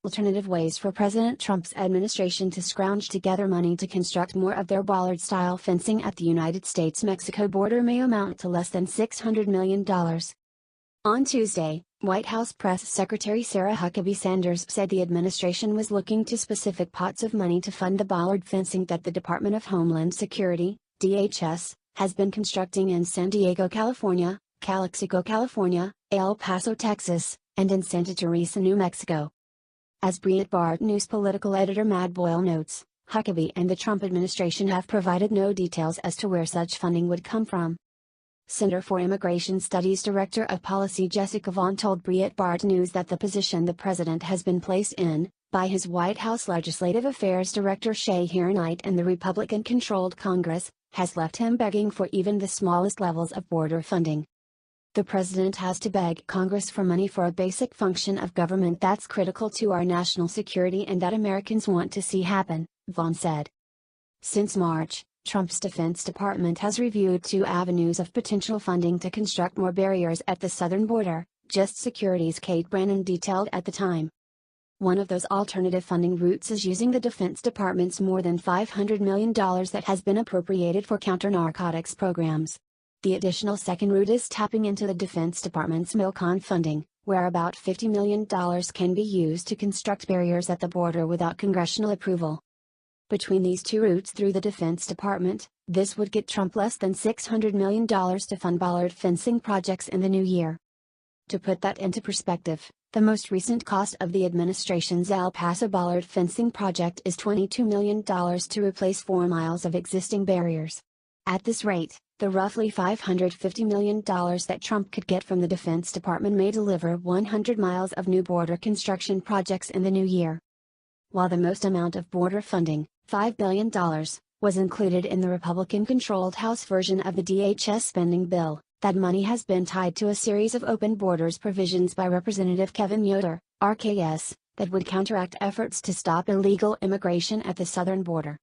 alternative ways for President Trump's administration to scrounge together money to construct more of their bollard-style fencing at the United States-Mexico border may amount to less than $600 million. On Tuesday, White House Press Secretary Sarah Huckabee Sanders said the administration was looking to specific pots of money to fund the bollard fencing that the Department of Homeland Security, DHS, has been constructing in San Diego, California, Calexico, California, El Paso, Texas, and in Santa Teresa, New Mexico. As Breitbart News political editor Matt Boyle notes, Huckabee and the Trump administration have provided no details as to where such funding would come from. Center for Immigration Studies Director of Policy Jessica Vaughn told Breitbart News that the position the president has been placed in, by his White House Legislative Affairs Director Shay Knight and the Republican-controlled Congress, has left him begging for even the smallest levels of border funding. The president has to beg Congress for money for a basic function of government that's critical to our national security and that Americans want to see happen, Vaughn said. Since March, Trump's Defense Department has reviewed two avenues of potential funding to construct more barriers at the southern border, Just Security's Kate Brannon detailed at the time. One of those alternative funding routes is using the Defense Department's more than $500 million that has been appropriated for counter-narcotics programs. The additional second route is tapping into the Defense Department's MILCON funding, where about $50 million can be used to construct barriers at the border without congressional approval. Between these two routes through the Defense Department, this would get Trump less than $600 million to fund bollard fencing projects in the new year. To put that into perspective, the most recent cost of the administration's El Paso bollard fencing project is $22 million to replace 4 miles of existing barriers. At this rate, the roughly $550 million that Trump could get from the Defense Department may deliver 100 miles of new border construction projects in the new year. While the most amount of border funding, $5 billion, was included in the Republican-controlled House version of the DHS spending bill, that money has been tied to a series of open borders provisions by Representative Kevin Yoder, RKS, that would counteract efforts to stop illegal immigration at the southern border.